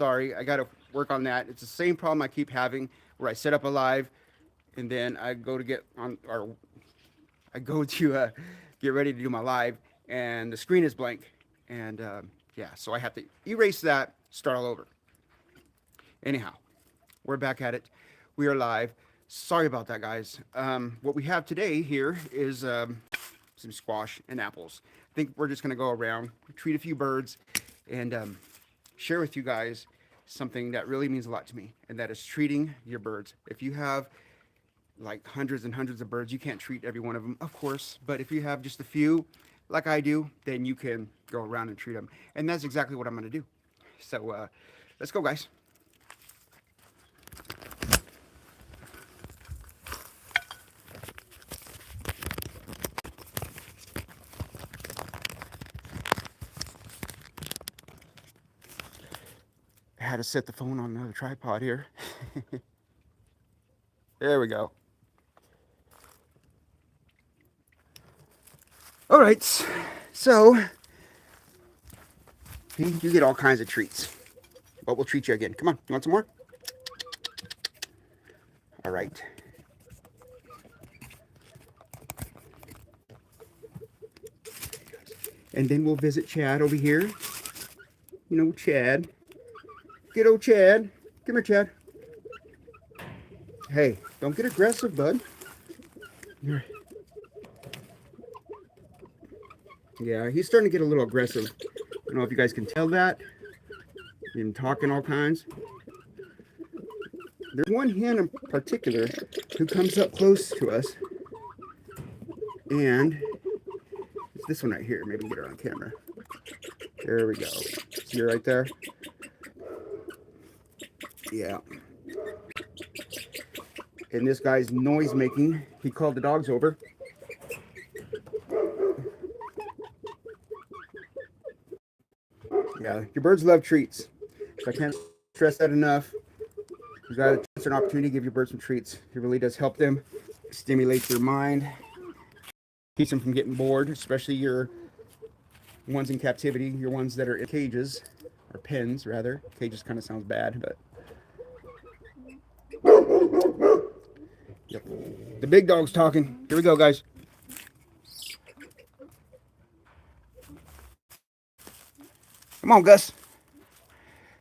sorry. I got to work on that. It's the same problem I keep having where I set up a live and then I go to get on, or I go to get ready to do my live and the screen is blank. And yeah, so I have to erase that, start all over. Anyhow, we're back at it. We are live. Sorry about that, guys. What we have today here is some squash and apples. I think we're just going to go around, treat a few birds, and share with you guys something that really means a lot to me, and that is treating your birds. If you have like hundreds and hundreds of birds, you can't treat every one of them, of course, but if you have just a few, like I do, then you can go around and treat them. And that's exactly what I'm going to do. So let's go, guys. I had to set the phone on another tripod here. There we go. All right, so you get all kinds of treats, but we'll treat you again. Come on, you want some more? All right. And then we'll visit Chad over here. You know, Chad. Get old Chad. Come here, Chad. Hey, don't get aggressive, bud. You're... Yeah, he's starting to get a little aggressive. I don't know if you guys can tell that. He's talking all kinds. There's one hen in particular who comes up close to us. And it's this one right here. Maybe get her on camera. There we go. See her right there? Yeah. And this guy's noise making. He called the dogs over. Yeah, your birds love treats. So I can't stress that enough. You got a chance or an opportunity to give your birds some treats. It really does help them, stimulates their mind, keeps them from getting bored, especially your ones in captivity, your ones that are in cages, or pens rather. Cages kind of sounds bad, but yep. The big dog's talking. Here we go, guys. Come on, Gus.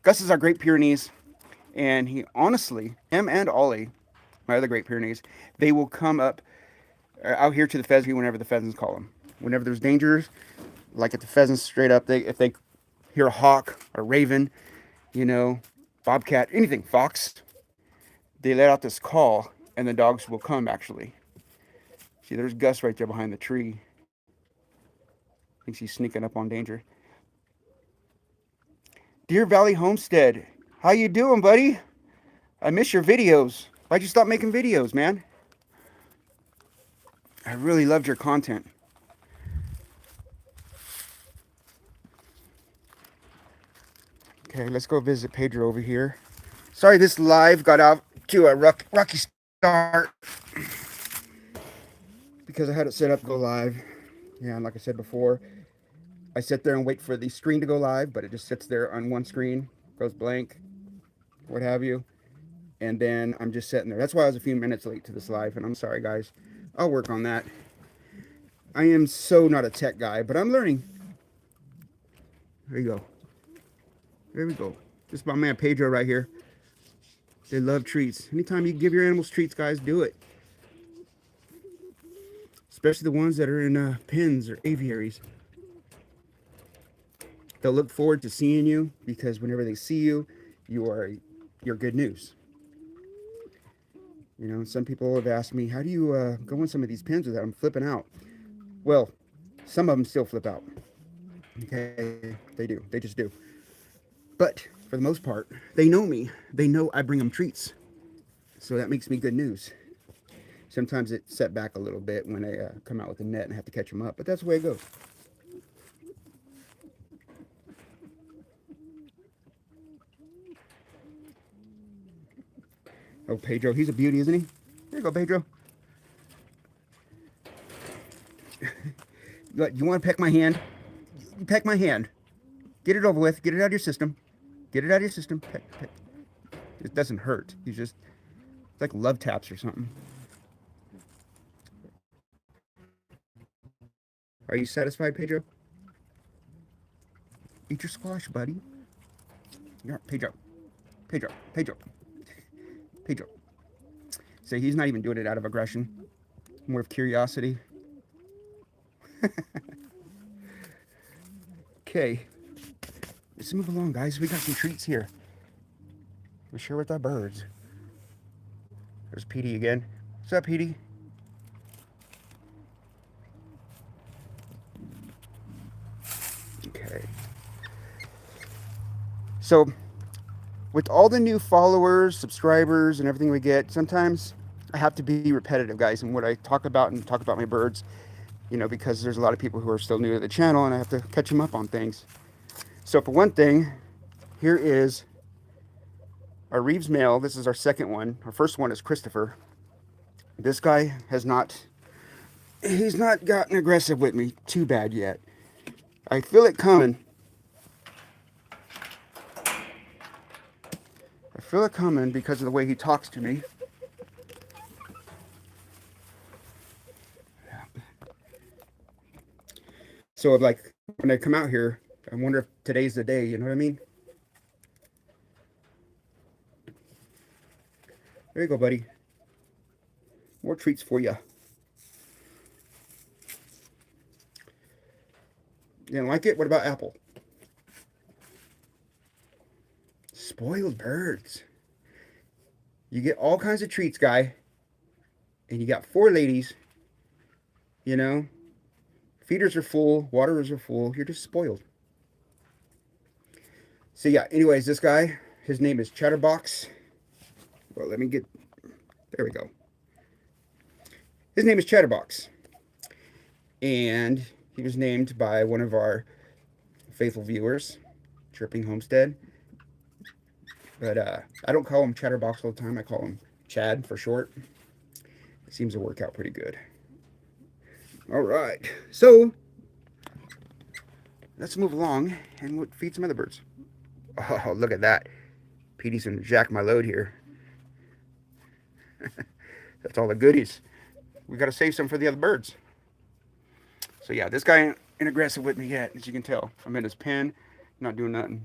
Gus is our Great Pyrenees, and he honestly, him and Ollie, my other Great Pyrenees, they will come up out here to the pheasantry whenever the pheasants call them. Whenever there's dangers, like at the pheasants straight up, if they hear a hawk, a raven, you know, bobcat, anything, fox, they let out this call, and the dogs will come, actually. See, there's Gus right there behind the tree. Thinks he's sneaking up on danger. Deer Valley Homestead, how you doing, buddy? I miss your videos. Why'd you stop making videos, man? I really loved your content. Okay, let's go visit Pedro over here. Sorry this live got out to a rocky start because I had it set up to go live. Yeah, and like I said before, I sit there and wait for the screen to go live, but it just sits there on one screen, goes blank, what have you. And then I'm just sitting there. That's why I was a few minutes late to this live, and I'm sorry, guys. I'll work on that. I am so not a tech guy, but I'm learning. There you go. There we go. This is my man Pedro right here. They love treats. Anytime you give your animals treats, guys, do it. Especially the ones that are in pens or aviaries. They'll look forward to seeing you because whenever they see you, you're good news. You know, some people have asked me, how do you go in some of these pens without them flipping out? Well, some of them still flip out. Okay, they do. They just do. But for the most part, they know me. They know I bring them treats. So that makes me good news. Sometimes it's set back a little bit when I come out with the net and have to catch them up, but that's the way it goes. Oh, Pedro, he's a beauty, isn't he? There you go, Pedro. You want to peck my hand? You peck my hand. Get it over with. Get it out of your system. Get it out of your system. Pet, pet. It doesn't hurt. You just, it's like love taps or something. Are you satisfied, Pedro? Eat your squash, buddy. Yeah, Pedro. Pedro. Pedro. Pedro. So he's not even doing it out of aggression, more of curiosity. Okay. Let's move along, guys. We got some treats here. We share with our birds. There's Petey again. What's up, Petey? Okay. So, with all the new followers, subscribers, and everything we get, sometimes I have to be repetitive, guys, in what I talk about and talk about my birds, you know, because there's a lot of people who are still new to the channel and I have to catch them up on things. So, for one thing, here is our Reeves male. This is our second one. Our first one is Christopher. This guy has not, he's not gotten aggressive with me too bad yet. I feel it coming. I feel it coming because of the way he talks to me. So, like, when I come out here, I wonder if today's the day, you know what I mean? There you go, buddy. More treats for you. You didn't like it? What about Apple? Spoiled birds. You get all kinds of treats, guy. And you got 4 ladies. You know? Feeders are full. Waterers are full. You're just spoiled. So yeah, anyways, this guy, his name is Chatterbox. Well, let me get... There we go. His name is Chatterbox. And he was named by one of our faithful viewers, Chirping Homestead. But I don't call him Chatterbox all the time. I call him Chad for short. It seems to work out pretty good. All right. So, let's move along and feed some other birds. Oh, look at that. Petey's going to jack my load here. That's all the goodies. We got to save some for the other birds. So yeah, this guy ain't aggressive with me yet, as you can tell. I'm in his pen, not doing nothing.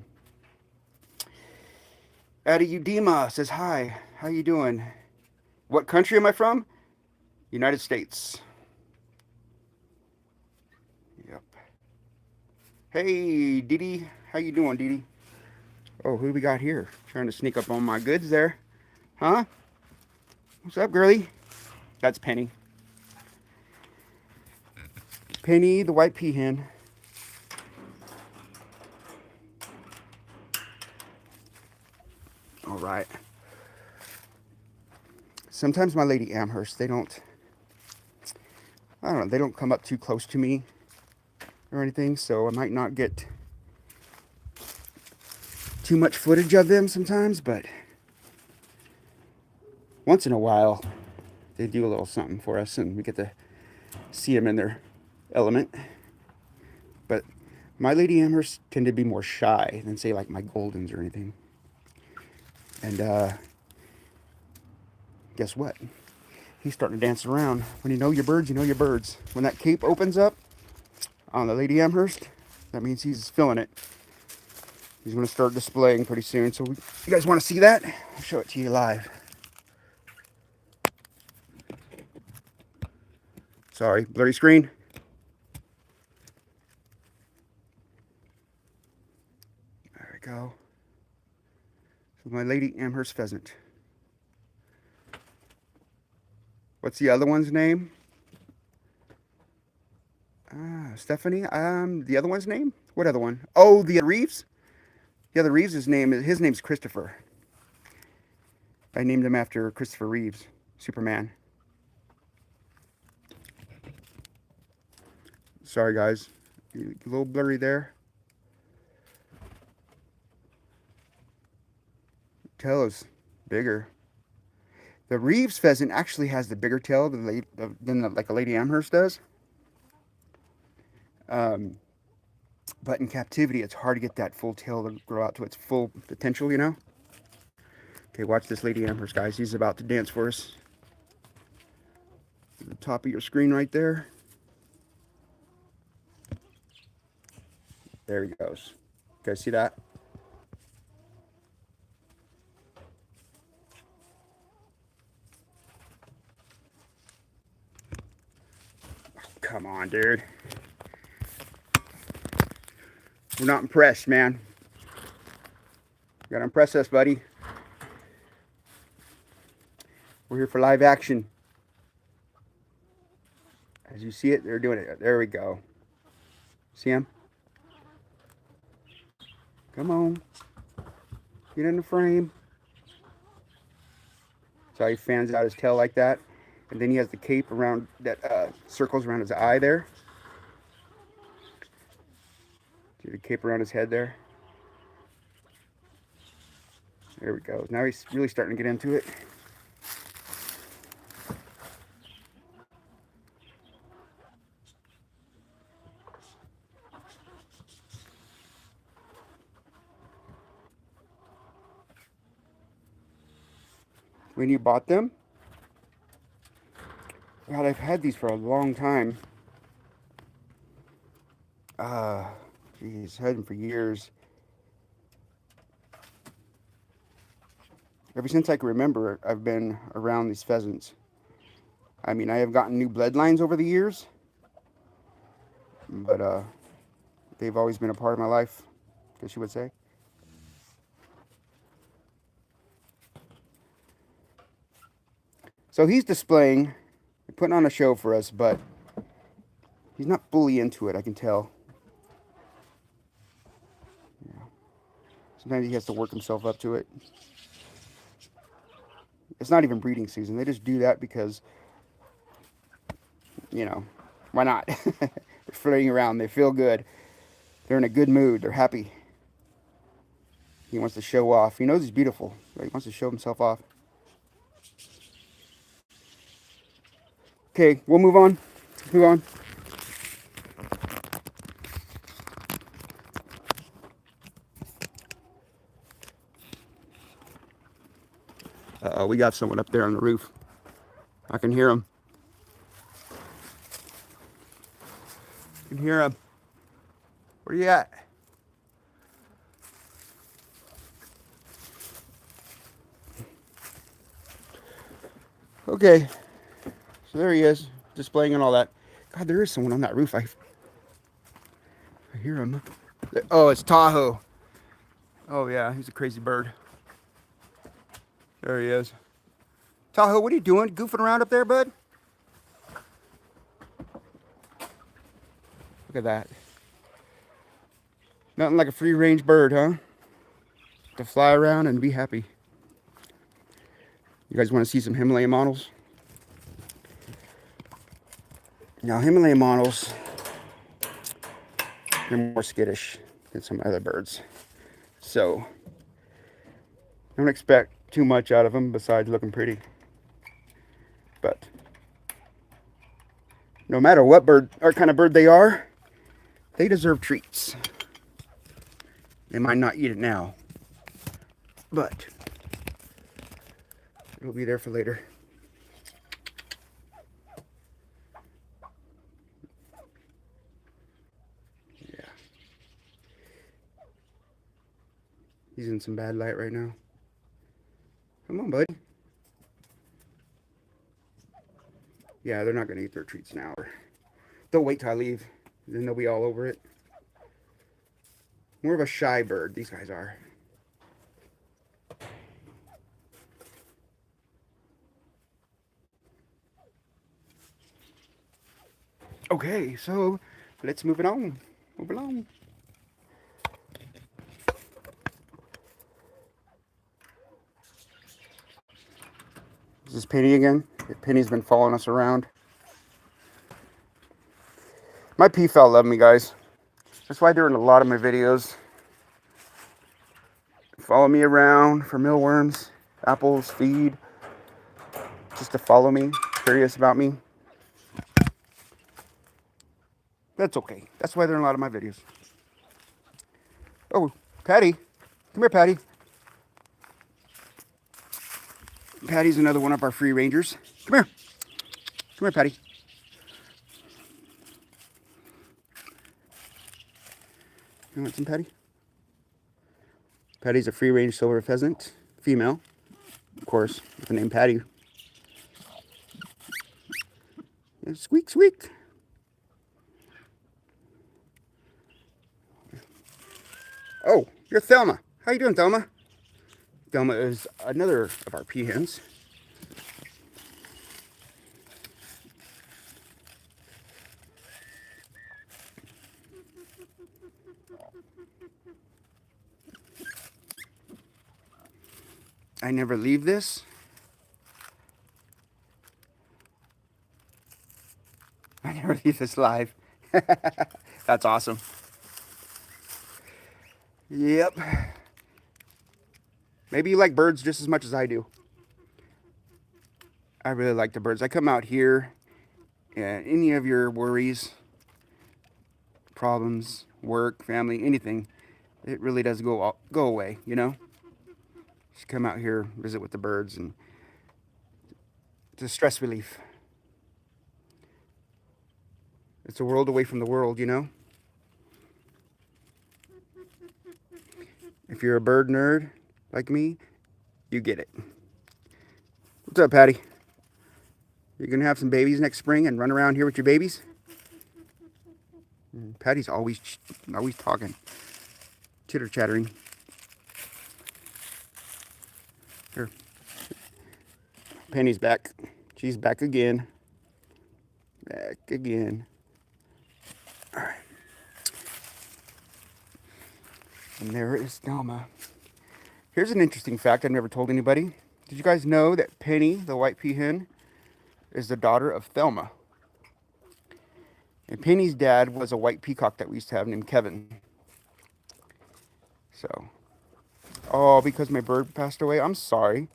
Addie Udema says hi. How you doing? What country am I from? United States. Yep. Hey, Didi. How you doing, Didi? Oh, who do we got here? Trying to sneak up on my goods there. Huh? What's up, girlie? That's Penny. Penny, the white peahen. All right. Sometimes my lady Amherst, I don't know, they don't come up too close to me or anything, so I might not get too much footage of them sometimes, but once in a while, they do a little something for us and we get to see them in their element. But my lady Amherst tend to be more shy than, say, like my Goldens or anything. And guess what? He's starting to dance around. When you know your birds, you know your birds. When that cape opens up on the lady Amherst, that means he's feeling it. He's going to start displaying pretty soon. So you guys want to see that? I'll show it to you live. Sorry, blurry screen. There we go. So my lady Amherst pheasant. What's the other one's name? Stephanie. The other one's name? What other one? Oh, the Reeves. The other Reeves' his name's Christopher. I named him after Christopher Reeves, Superman. Sorry, guys. A little blurry there. Tail is bigger. The Reeves pheasant actually has the bigger tail than like a lady Amherst does. But in captivity, it's hard to get that full tail to grow out to its full potential, you know? Okay, watch this lady Amherst, guys. He's about to dance for us. At the top of your screen right there. There he goes. You guys see that? Oh, come on, dude. We're not impressed, man. You gotta impress us, buddy. We're here for live action. As you see it, they're doing it. There we go. See him? Come on. Get in the frame. So he fans out his tail like that. And then he has the cape around that circles around his eye there. See the cape around his head there? There we go. Now he's really starting to get into it. When you bought them? God, I've had these for a long time. Geez, had them for years. Ever since I can remember, I've been around these pheasants. I mean, I have gotten new bloodlines over the years, but they've always been a part of my life, I guess you would say. So he's displaying, putting on a show for us, but he's not fully into it, I can tell. Yeah. Sometimes he has to work himself up to it. It's not even breeding season. They just do that because, you know, why not? They're flirting around. They feel good. They're in a good mood. They're happy. He wants to show off. He knows he's beautiful, but he wants to show himself off. Okay, we'll move on. Move on. Uh-oh, we got someone up there on the roof. I can hear him. I can hear him. Where you at? Okay, so there he is, displaying and all that. God, there is someone on that roof. I hear him. Oh, it's Tahoe. Oh yeah, he's a crazy bird. There he is. Tahoe, what are you doing? Goofing around up there, bud? Look at that. Nothing like a free-range bird, huh? To fly around and be happy. You guys want to see some Himalayan models? Now, Himalayan models, they're more skittish than some other birds. So, don't expect too much out of them besides looking pretty. But, no matter what bird or kind of bird they are, they deserve treats. They might not eat it now, but it'll be there for later. Yeah. He's in some bad light right now. Come on, bud. Yeah, they're not going to eat their treats now. They'll wait till I leave. Then they'll be all over it. More of a shy bird, these guys are. Okay, so let's move it on. Move along. Is this Penny again? Penny's been following us around. My Peafowl love me, guys. That's why they're in a lot of my videos. Follow me around for mealworms, apples, feed. Just to follow me, curious about me. That's okay. That's why they're in a lot of my videos. Oh, Patty. Come here, Patty. Patty's another one of our free rangers. Come here. Come here, Patty. You want some, Patty? Patty's a free range silver pheasant, female, of course, with the name Patty. And squeak, squeak. Oh, you're Thelma. How you doing, Thelma? Thelma is another of our peahens. I never leave this. I never leave this live. That's awesome. Yep. Maybe you like birds just as much as I do. I really like the birds. I come out here, and any of your worries, problems, work, family, anything, it really does go away, you know? Just come out here, visit with the birds, and it's a stress relief. It's a world away from the world, you know? If you're a bird nerd like me, you get it. What's up, Patty? You're gonna have some babies next spring and run around here with your babies? Patty's always talking, chitter chattering. Here, Penny's back. She's back again. Back again. All right. And there is Thelma. Here's an interesting fact I've never told anybody. Did you guys know that Penny, the white peahen, is the daughter of Thelma? And Penny's dad was a white peacock that we used to have named Kevin. So, oh, because my bird passed away? I'm sorry.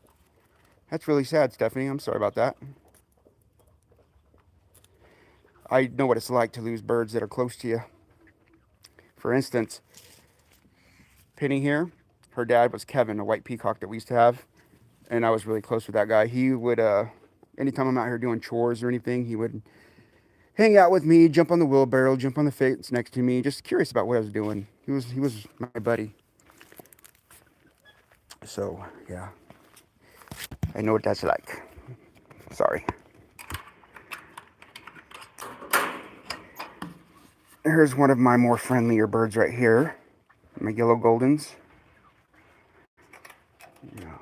That's really sad, Stephanie. I'm sorry about that. I know what it's like to lose birds that are close to you. For instance, Penny here, her dad was Kevin, a white peacock that we used to have. And I was really close with that guy. He would, anytime I'm out here doing chores or anything, he would hang out with me, jump on the wheelbarrow, jump on the fence next to me, just curious about what I was doing. He was my buddy. So, yeah. I know what that's like. Sorry. Here's one of my more friendlier birds right here. My yellow goldens. Yeah.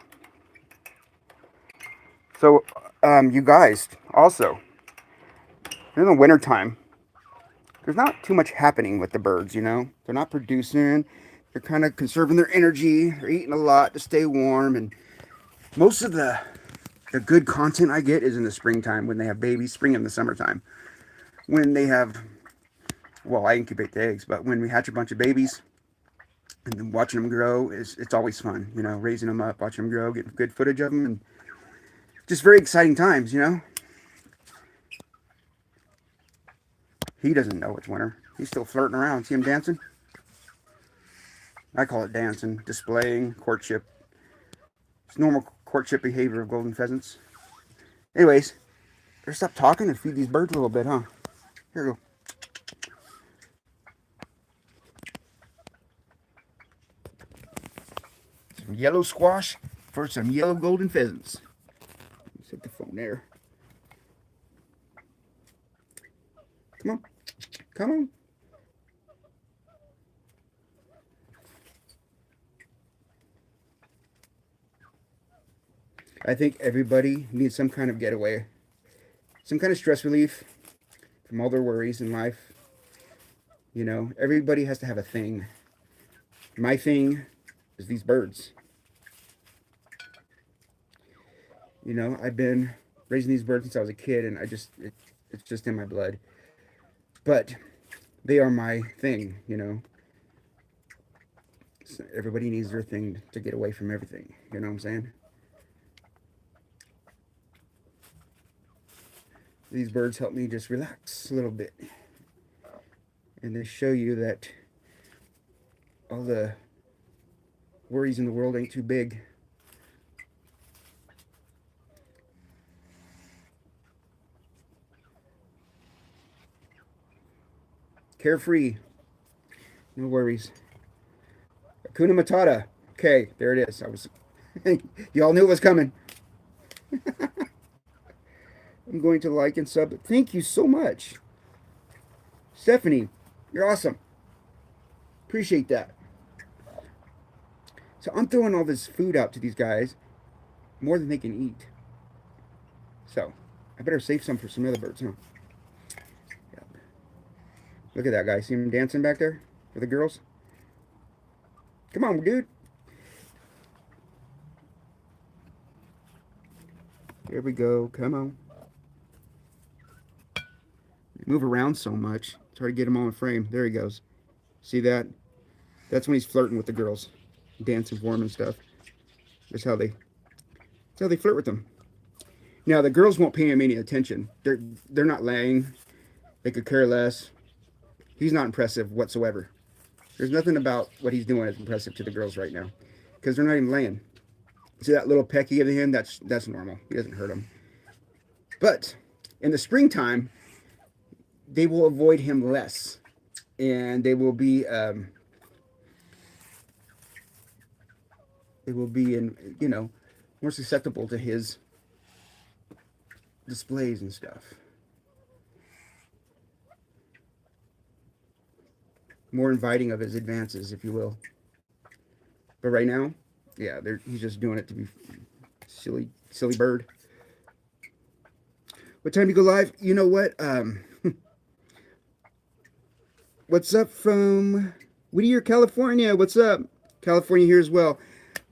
So, you guys, also, in the wintertime, there's not too much happening with the birds, you know? They're not producing. They're kind of conserving their energy. They're eating a lot to stay warm. And most of the good content I get is in the springtime when they have babies. Spring and the summertime. When they have, well, I incubate the eggs, but when we hatch a bunch of babies and then watching them grow, it's always fun, you know? Raising them up, watching them grow, getting good footage of them. And just very exciting times, you know? He doesn't know it's winter. He's still flirting around. See him dancing? I call it dancing, displaying, courtship. It's normal courtship behavior of golden pheasants. Anyways, better stop talking and feed these birds a little bit, huh? Here we go. Some yellow squash for some yellow golden pheasants. Set the phone there. Come on. Come on. I think everybody needs some kind of getaway. Some kind of stress relief from all their worries in life. You know, everybody has to have a thing. My thing is these birds. You know, I've been raising these birds since I was a kid, and it's just in my blood. But they are my thing, you know. So everybody needs their thing to get away from everything. You know what I'm saying? These birds help me just relax a little bit. And they show you that all the Worries in the world ain't too big. Carefree. No worries. Akuna Matata. Okay, there it is. I was. Y'all knew it was coming. I'm going to like and sub. Thank you so much, Stephanie. You're awesome. Appreciate that. So I'm throwing all this food out to these guys, more than they can eat. So I better save some for some other birds, huh? Yep. Look at that guy. See him dancing back there for the girls? Come on, dude. There we go. Come on. Move around so much. It's hard to get him on frame. There he goes. See that? That's when he's flirting with the girls, dancing for him and stuff. That's how they flirt with them. Now the girls won't pay him any attention. They're not laying. They could care less. He's not impressive whatsoever. There's nothing about what he's doing that's impressive to the girls right now, because they're not even laying. See that little peck he gave him? That's normal. He doesn't hurt him. But in the springtime, they will avoid him less, and they will be in more susceptible to his displays and stuff. More inviting of his advances, if you will. But right now, yeah, he's just doing it to be silly bird. What time do you go live? You know what? What's up from Whittier, California? What's up? California here as well.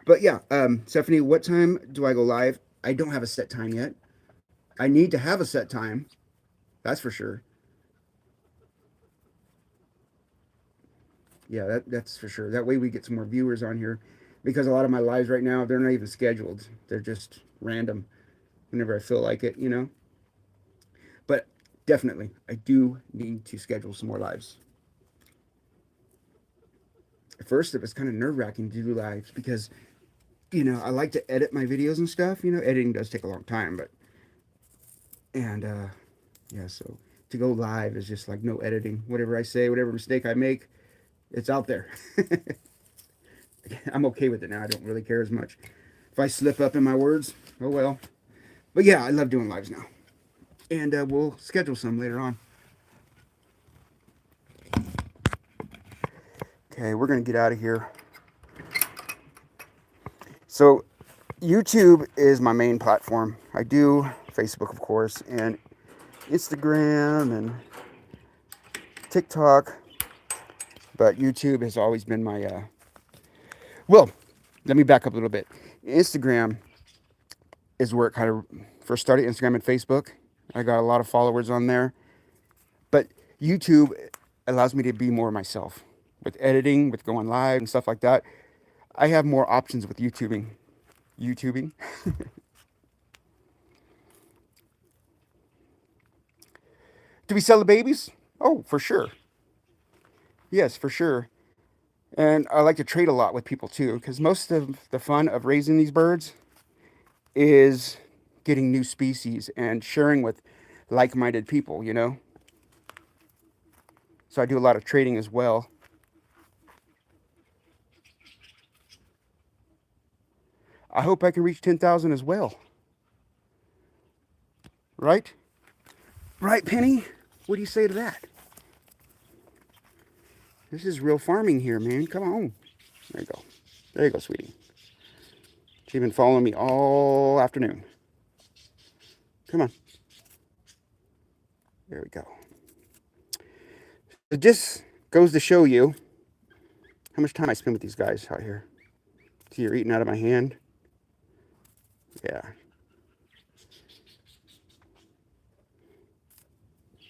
But yeah, Stephanie, what time do I go live? I don't have a set time yet. I need to have a set time. That's for sure. Yeah, that's for sure. That way we get some more viewers on here, because a lot of my lives right now, they're not even scheduled. They're just random whenever I feel like it. But definitely, I do need to schedule some more lives. At first, it was kind of nerve-wracking to do lives because, I like to edit my videos and stuff. Editing does take a long time, yeah, so to go live is just like no editing. Whatever I say, whatever mistake I make, it's out there. I'm okay with it now. I don't really care as much. If I slip up in my words, oh well. But yeah, I love doing lives now. And we'll schedule some later on. Okay, we're going to get out of here. So, YouTube is my main platform. I do Facebook, of course, and Instagram and TikTok. But YouTube has always been my... Well, let me back up a little bit. Instagram is where it kind of first started. Instagram and Facebook. I got a lot of followers on there. But YouTube allows me to be more myself. With editing, with going live and stuff like that. I have more options with YouTubing. Do we sell the babies? Oh, for sure. Yes, for sure. And I like to trade a lot with people too, because most of the fun of raising these birds is getting new species and sharing with like-minded people. So I do a lot of trading as well. I hope I can reach 10,000 as well. Right? Right, Penny? What do you say to that? This is real farming here, man. Come on. There you go. There you go, sweetie. She's been following me all afternoon. Come on. There we go. It just goes to show you how much time I spend with these guys out here. See, you're eating out of my hand. Yeah.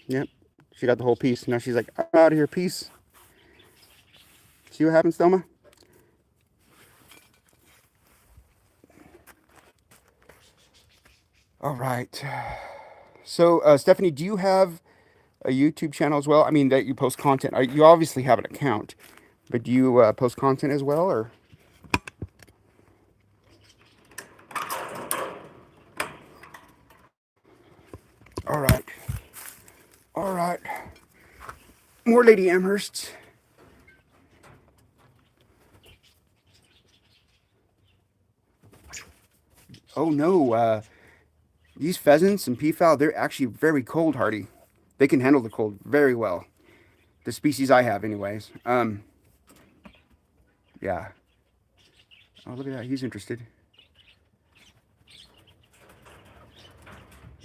Yep. She got the whole piece. Now she's like, I'm out of here, peace. See what happens, Thelma? All right. So, Stephanie, do you have a YouTube channel as well? I mean, that you post content. You obviously have an account, but do you post content as well, or? All right. All right. More Lady Amhersts. Oh no, these pheasants and peafowl, they're actually very cold hardy. They can handle the cold very well. The species I have, anyways. Yeah. Oh, look at that. He's interested.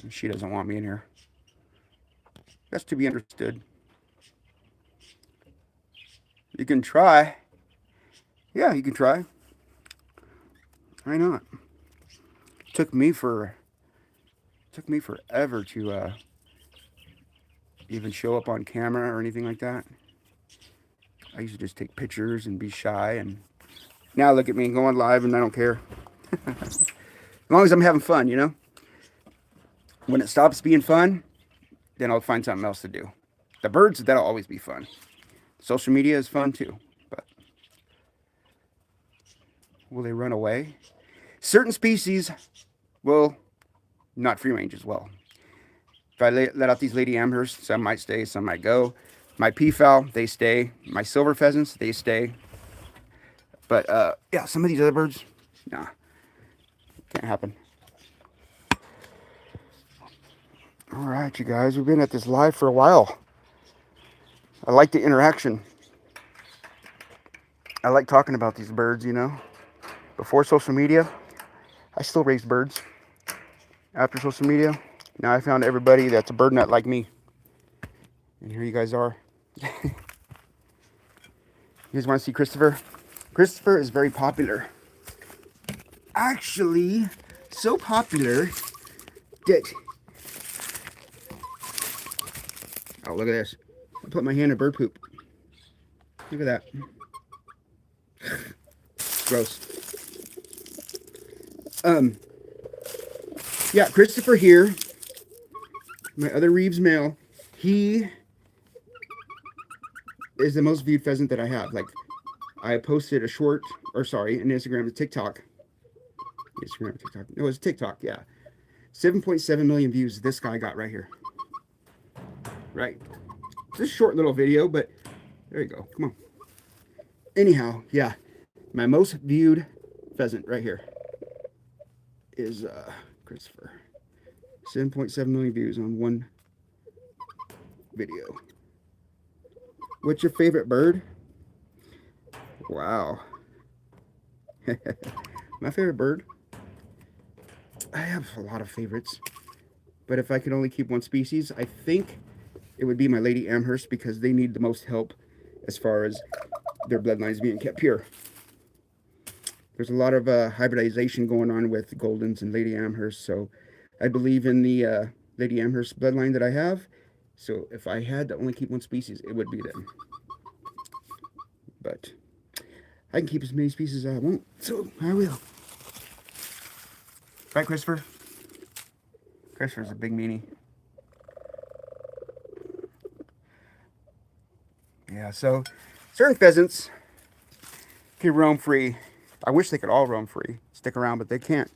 She doesn't want me in here. That's to be understood. You can try. Yeah, you can try. Why not? Took me forever to even show up on camera or anything like that. I used to just take pictures and be shy, and now look at me going live and I don't care. As long as I'm having fun, you know? When it stops being fun, then I'll find something else to do. The birds, that'll always be fun. Social media is fun too, but will they run away? Certain species will not free range as well. If I let out these Lady Amhersts, some might stay, some might go. My peafowl, they stay. My silver pheasants, they stay. But yeah, some of these other birds, nah, can't happen. All right, you guys, we've been at this live for a while. I like the interaction. I like talking about these birds, you know. Before social media, I still raised birds. After social media, now I found everybody that's a bird nut like me. And here you guys are. You guys want to see Christopher? Christopher is very popular. Actually, so popular that... Oh, look at this. I put my hand in bird poop. Look at that. Gross. Yeah, Christopher here, my other Reeves male, he is the most viewed pheasant that I have. Like, I posted a short, or sorry, an Instagram and TikTok. Instagram, TikTok. No, it was TikTok, yeah. 7.7 million views this guy got right here. Right. It's a short little video, but there you go. Come on. Anyhow, yeah. My most viewed pheasant right here is Christopher. 7.7 million views on one video. What's your favorite bird? Wow. My favorite bird? I have a lot of favorites. But if I could only keep one species, I think it would be my Lady Amherst, because they need the most help as far as their bloodlines being kept pure. There's a lot of hybridization going on with Goldens and Lady Amherst, so I believe in the Lady Amherst bloodline that I have. So if I had to only keep one species, it would be them. But I can keep as many species as I want, so I will. Right, Christopher? Christopher's a big meanie. Yeah, so certain pheasants can roam free. I wish they could all roam free, stick around, but they can't.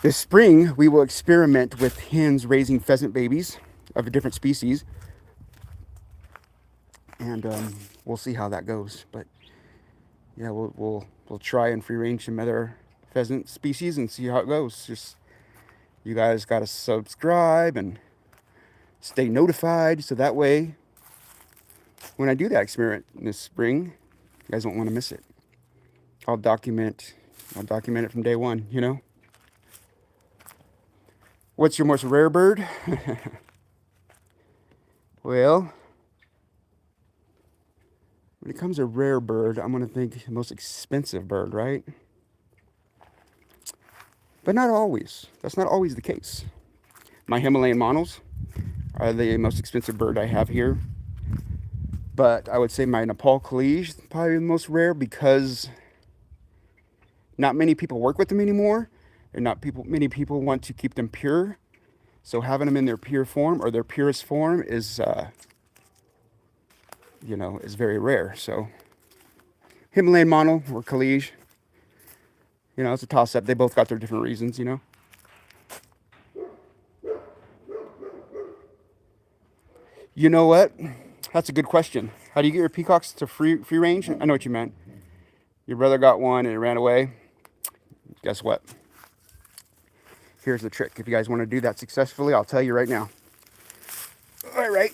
This spring, we will experiment with hens raising pheasant babies of a different species. And we'll see how that goes. But yeah, we'll try and free range some other pheasant species and see how it goes. Just, you guys got to subscribe and stay notified, so that way when I do that experiment this spring, you guys won't want to miss it. I'll document it from day one, you know. What's your most rare bird? Well, when it comes to rare bird, I'm going to think the most expensive bird, right? But not always. That's not always the case. My Himalayan monos are the most expensive bird I have here. But I would say my Nepal Kalij is probably the most rare, because not many people work with them anymore. And many people want to keep them pure. So having them in their pure form, or their purest form, is, is very rare. So Himalayan mono or Kalij, it's a toss-up. They both got their different reasons, You know what? That's a good question. How do you get your peacocks to free range? I know what you meant. Your brother got one and it ran away. Guess what? Here's the trick. If you guys want to do that successfully, I'll tell you right now. All right.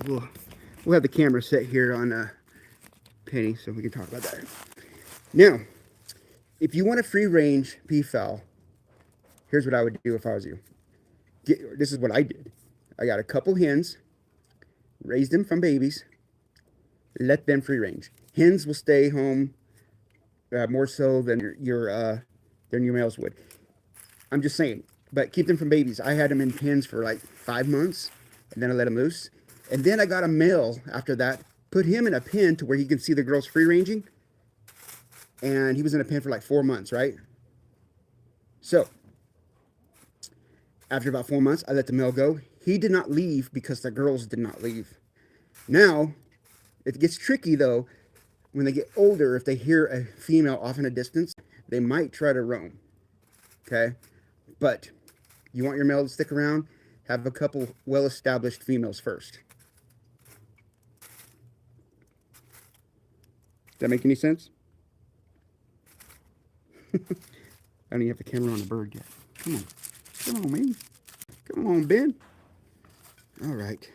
We'll have the camera set here on Penny so we can talk about that. Now, if you want a free range peafowl, here's what I would do if I was you. This is what I did. I got a couple hens, raised them from babies, let them free range. Hens will stay home more so than your males would. I'm just saying, but keep them from babies. I had them in pens for like 5 months, and then I let them loose. And then I got a male after that, put him in a pen to where he can see the girls free ranging. And he was in a pen for like 4 months, right? So, after about 4 months, I let the male go. He did not leave because the girls did not leave. Now, it gets tricky though. When they get older, if they hear a female off in a distance, they might try to roam. Okay? But you want your male to stick around, have a couple well-established females first. Does that make any sense? I don't even have the camera on the bird yet. Come on. Come on, man. Come on, Ben. All right.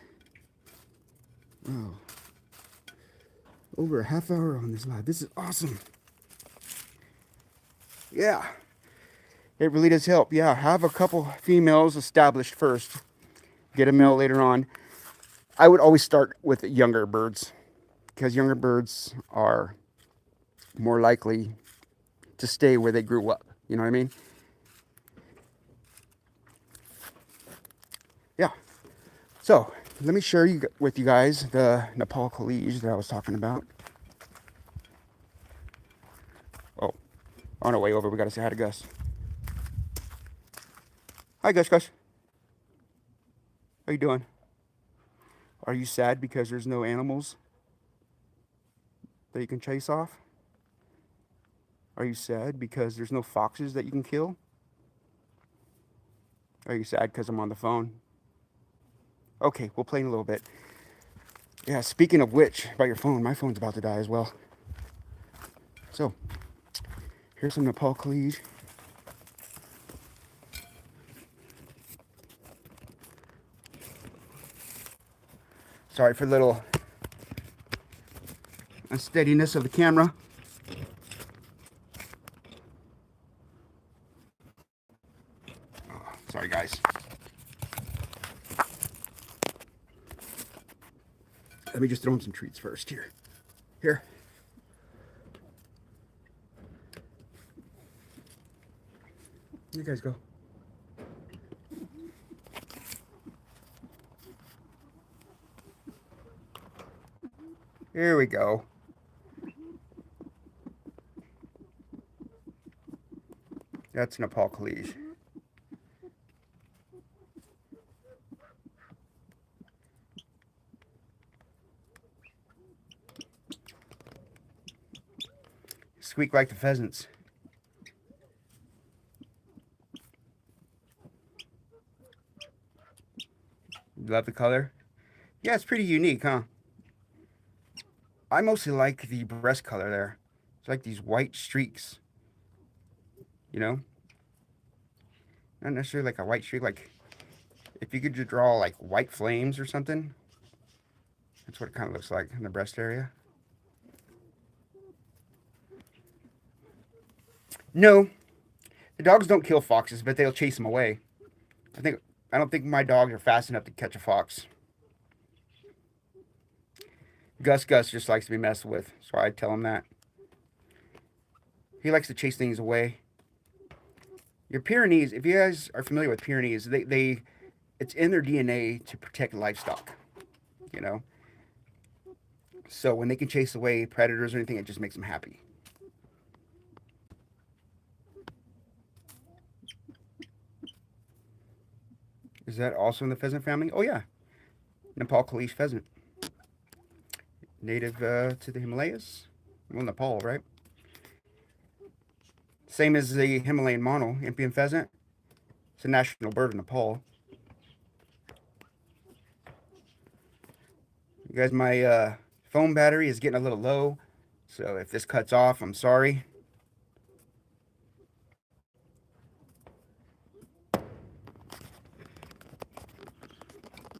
Wow. Over a half hour on this live. This is awesome. Yeah. It really does help. Yeah, have a couple females established first. Get a male later on. I would always start with younger birds because younger birds are more likely to stay where they grew up. You know what I mean? Yeah. So, let me share with you guys the Nepal Kalij that I was talking about. Oh, on our way over, we got to say hi to Gus. Hi, Gus. How you doing? Are you sad because there's no animals that you can chase off? Are you sad because there's no foxes that you can kill? Are you sad because I'm on the phone? Okay, we'll play in a little bit. Yeah, speaking of which, about your phone, my phone's about to die as well. So, here's some Nepal Kalij. Sorry for the little unsteadiness of the camera. Oh, sorry, guys. Let me just throw in some treats first here. Here. You guys go. Here we go. That's Nepal Kalij. Squeak like the pheasants. Love the color? Yeah, it's pretty unique, huh? I mostly like the breast color there. It's like these white streaks. You know? Not necessarily like a white streak, like if you could just draw like white flames or something. That's what it kind of looks like in the breast area. No, the dogs don't kill foxes, but they'll chase them away. I don't think my dogs are fast enough to catch a fox. Gus just likes to be messed with, so I tell him that. He likes to chase things away. Your Pyrenees, if you guys are familiar with Pyrenees, it's in their DNA to protect livestock, you know? So when they can chase away predators or anything, it just makes them happy. Is that also in the pheasant family? Oh yeah, Nepal Kalij pheasant. Native to the Himalayas. Well, Nepal, right? Same as the Himalayan mono, Impian pheasant. It's a national bird of Nepal. You guys, my phone battery is getting a little low, so if this cuts off, I'm sorry.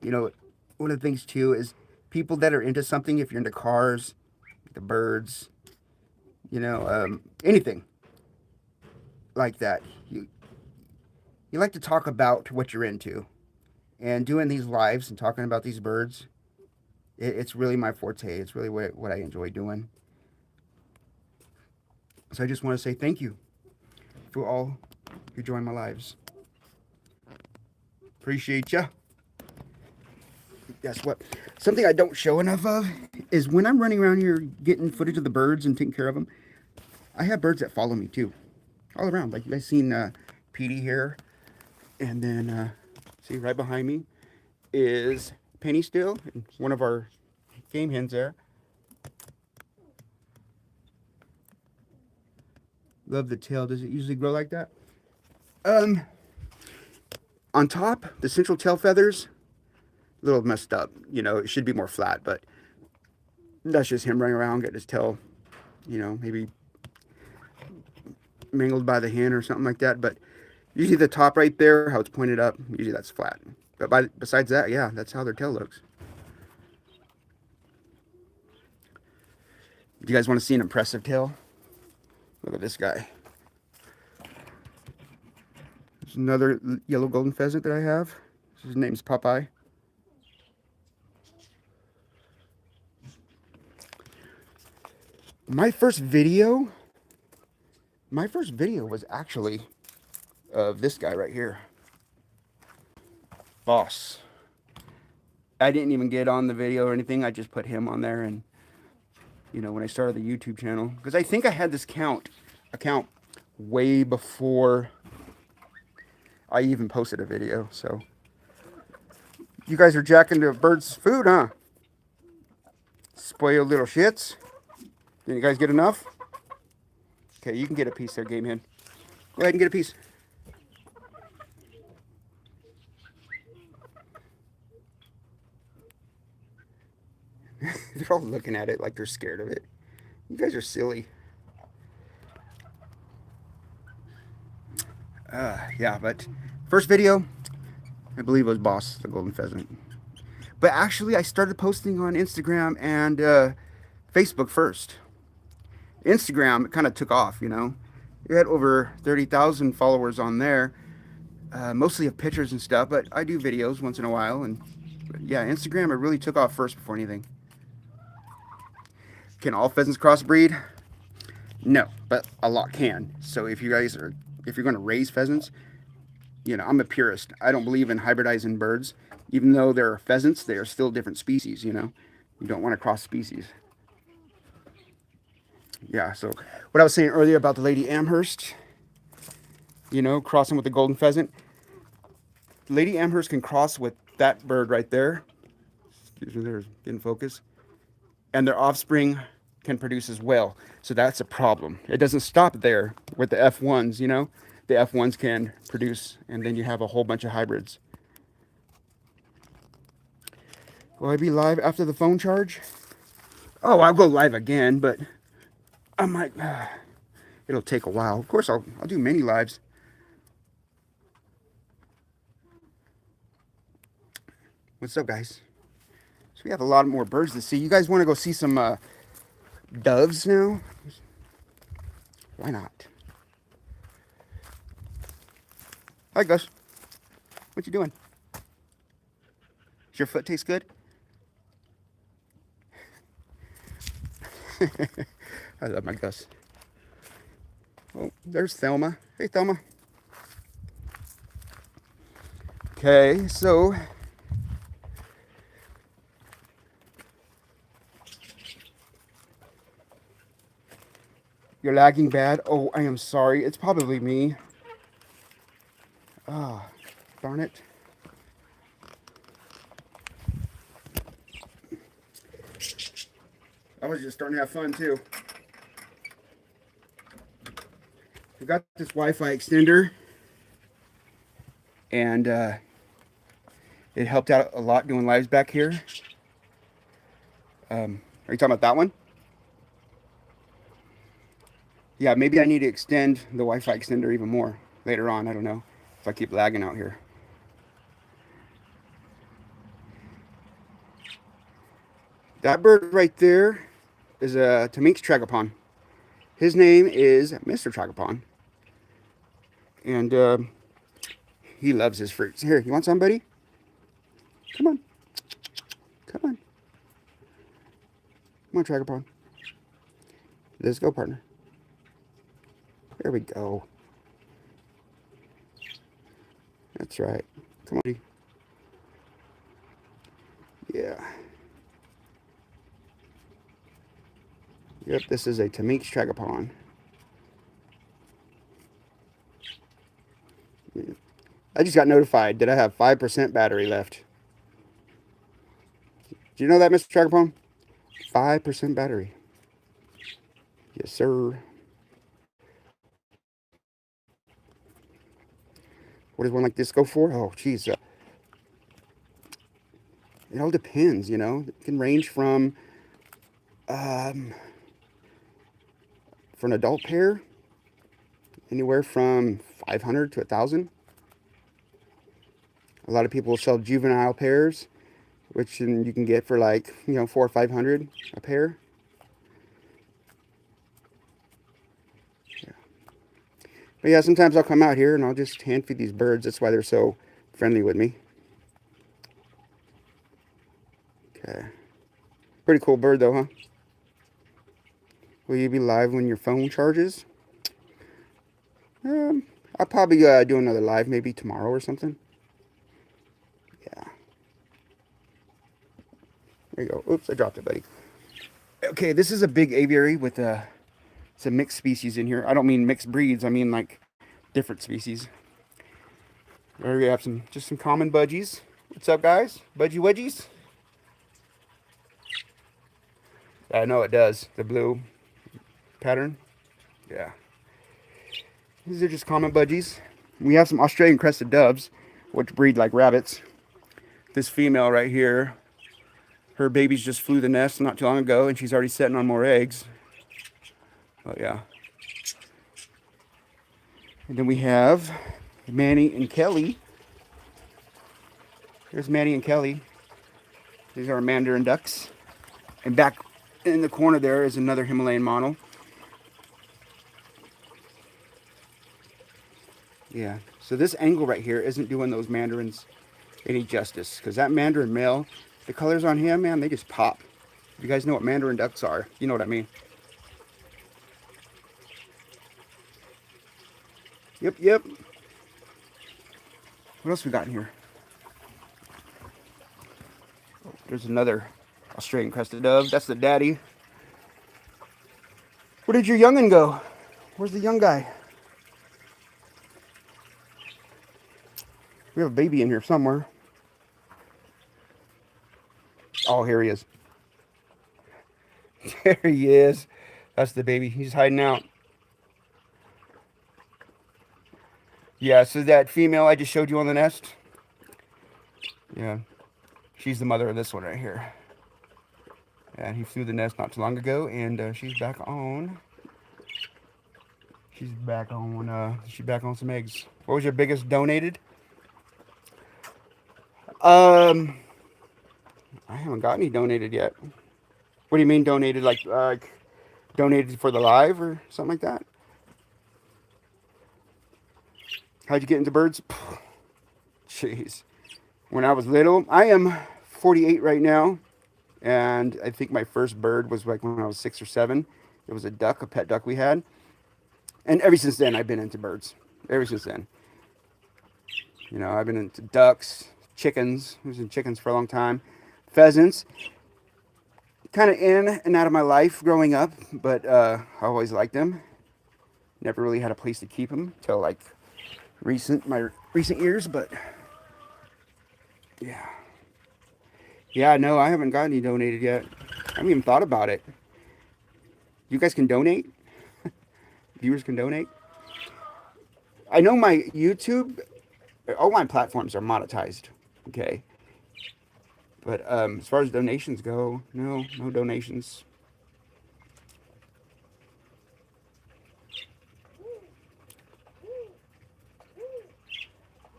You know, one of the things too is people that are into something, if you're into cars, the birds, anything like that, you like to talk about what you're into. And doing these lives and talking about these birds, it's really my forte. It's really what I enjoy doing. So I just want to say thank you for all who join my lives. Appreciate ya. Guess what? Something I don't show enough of is when I'm running around here getting footage of the birds and taking care of them, I have birds that follow me too. All around. Like you guys seen Petey here. And then, see right behind me is Penny still, one of our game hens there. Love the tail. Does it usually grow like that? On top, the central tail feathers, a little messed up. You know, it should be more flat, but that's just him running around, getting his tail, maybe mangled by the hen or something like that. But usually the top right there, how it's pointed up, usually that's flat. But besides that, yeah, that's how their tail looks. Do you guys want to see an impressive tail? Look at this guy. There's another yellow golden pheasant that I have. His name's Popeye. My first video was actually of this guy right here. Boss. I didn't even get on the video or anything. I just put him on there, and when I started the YouTube channel, because I think I had this account way before I even posted a video. So you guys are jacking the birds' food, huh? Spoiled little shits. Did you guys get enough? Okay, you can get a piece there, game hen. Go ahead and get a piece. They're all looking at it like they're scared of it. You guys are silly. Yeah, but first video, I believe it was Boss, the golden pheasant. But actually, I started posting on Instagram and Facebook first. Instagram, it kind of took off, We had over 30,000 followers on there, mostly of pictures and stuff, but I do videos once in a while. And yeah, Instagram, it really took off first before anything. Can all pheasants crossbreed? No, but a lot can. So if you're going to raise pheasants, I'm a purist. I don't believe in hybridizing birds. Even though they're pheasants, they are still different species, You don't want to cross species. Yeah, so what I was saying earlier about the Lady Amherst, crossing with the golden pheasant. Lady Amherst can cross with that bird right there. Excuse me, there's in focus. And their offspring can produce as well. So that's a problem. It doesn't stop there with the F1s, The F1s can produce, and then you have a whole bunch of hybrids. Will I be live after the phone charge? Oh, I'll go live again, but I might. It'll take a while. Of course, I'll do many lives. What's up, guys? So we have a lot more birds to see. You guys want to go see some doves now? Why not? Hi, Gus. What you doing? Does your foot taste good? I love my Gus. Oh, there's Thelma. Hey, Thelma. Okay, so you're lagging bad. Oh, I am sorry. It's probably me. Ah, darn it. I was just starting to have fun too. We got this Wi-Fi extender, and it helped out a lot doing lives back here. Are you talking about that one? Yeah, maybe I need to extend the Wi-Fi extender even more later on. I don't know if I keep lagging out here. That bird right there is a Tamik's Tragopon. His name is Mr. Tragopon, and he loves his fruits. Here, you want some, buddy? Come on, come on, come on, Tragopon. Let's go, partner. There we go. That's right. Come on. Yeah. Yep, this is a Tamik's Tragopon. I just got notified that I have 5% battery left. Do you know that, Mr. Tragopon? 5% battery. Yes, sir. What does one like this go for? Oh, geez. It all depends, you know. It can range from, for an adult pair, anywhere from 500 to 1,000. A lot of people sell juvenile pairs, which you can get for like, 400 or 500 a pair. Yeah. But yeah, sometimes I'll come out here and I'll just hand feed these birds. That's why they're so friendly with me. Okay. Pretty cool bird though, huh? Will you be live when your phone charges? I'll probably do another live maybe tomorrow or something. Yeah. There you go. Oops, I dropped it, buddy. Okay, this is a big aviary with some mixed species in here. I don't mean mixed breeds. I mean like different species. There we have just some common budgies. What's up, guys? Budgie wedgies? I know it does. The blue pattern. Yeah. These are just common budgies. We have some Australian crested doves, which breed like rabbits. This female right here, her babies just flew the nest not too long ago, and she's already setting on more eggs. Oh yeah. And then we have Manny and Kelly. Here's Manny and Kelly. These are mandarin ducks. And back in the corner there is another Himalayan mono. Yeah, so this angle right here isn't doing those mandarins any justice, because that mandarin male, the colors on him, man, they just pop. If you guys know what mandarin ducks are, you know what I mean. Yep, yep. What else we got in here? Oh, there's another Australian crested dove. That's the daddy. Where did your young'un go? Where's the young guy? We have a baby in here somewhere. Oh, here he is. There he is. That's the baby. He's hiding out. Yeah, so that female I just showed you on the nest. Yeah. She's the mother of this one right here. And he flew the nest not too long ago, and she's back on. She's back on some eggs. What was your biggest donated? I haven't got any donated yet. What do you mean donated? Like donated for the live or something like that? How'd you get into birds? Jeez. When I was little, I am 48 right now, and I think my first bird was like when I was 6 or 7. It was a duck, a pet duck we had. And ever since then, I've been into birds. Ever since then. You know, I've been into ducks, chickens. I was in chickens for a long time. Pheasants. Kind of in and out of my life growing up, but I always liked them. Never really had a place to keep them till like my recent years, but yeah. Yeah, no, I haven't got any donated yet. I haven't even thought about it. You guys can donate? Viewers can donate? I know my YouTube, all my platforms are monetized, okay? But as far as donations go, no donations.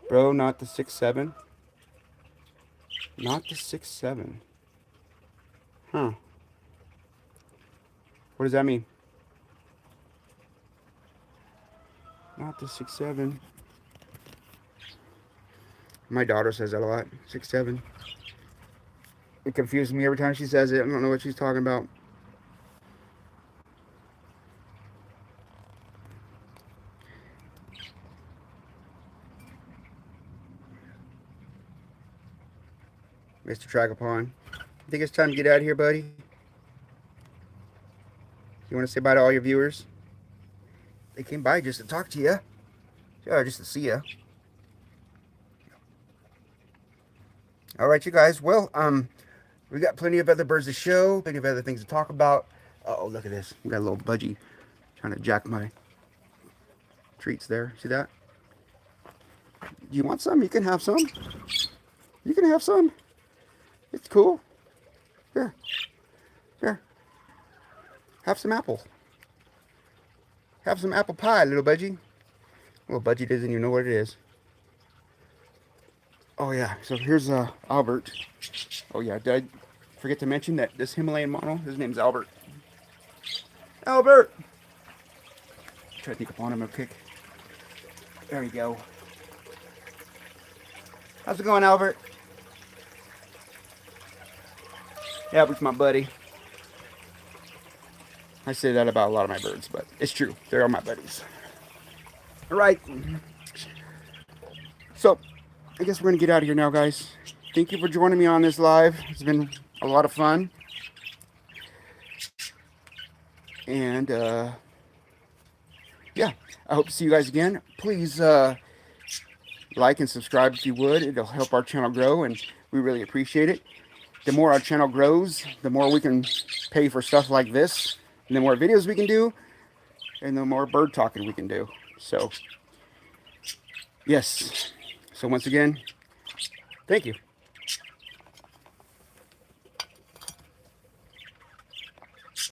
Bro, not the 6'7". Not the 6'7". Huh. What does that mean? Not the 6'7". My daughter says that a lot. 6'7". It confuses me every time she says it. I don't know what she's talking about. Mr. Trackapon, I think it's time to get out of here, buddy. You want to say bye to all your viewers? They came by just to talk to you. Yeah, just to see you. All right, you guys. Well, we got plenty of other birds to show, plenty of other things to talk about. Uh-oh, look at this. We got a little budgie trying to jack my treats there. See that? You want some? You can have some. You can have some. It's cool. Here. Here. Have some apple. Have some apple pie, little budgie. Little budgie doesn't even know what it is. Oh yeah, so here's Albert. Oh yeah, did I forget to mention that this Himalayan model, his name's Albert. Albert! Try to sneak up on him real quick. There we go. How's it going, Albert? Albert's my buddy. I say that about a lot of my birds, but it's true. They're all my buddies. All right. So, I guess we're going to get out of here now, guys. Thank you for joining me on this live. It's been a lot of fun. And, yeah, I hope to see you guys again. Please like and subscribe if you would. It'll help our channel grow, and we really appreciate it. The more our channel grows, the more we can pay for stuff like this, and the more videos we can do, and the more bird talking we can do. So, yes. So once again, thank you.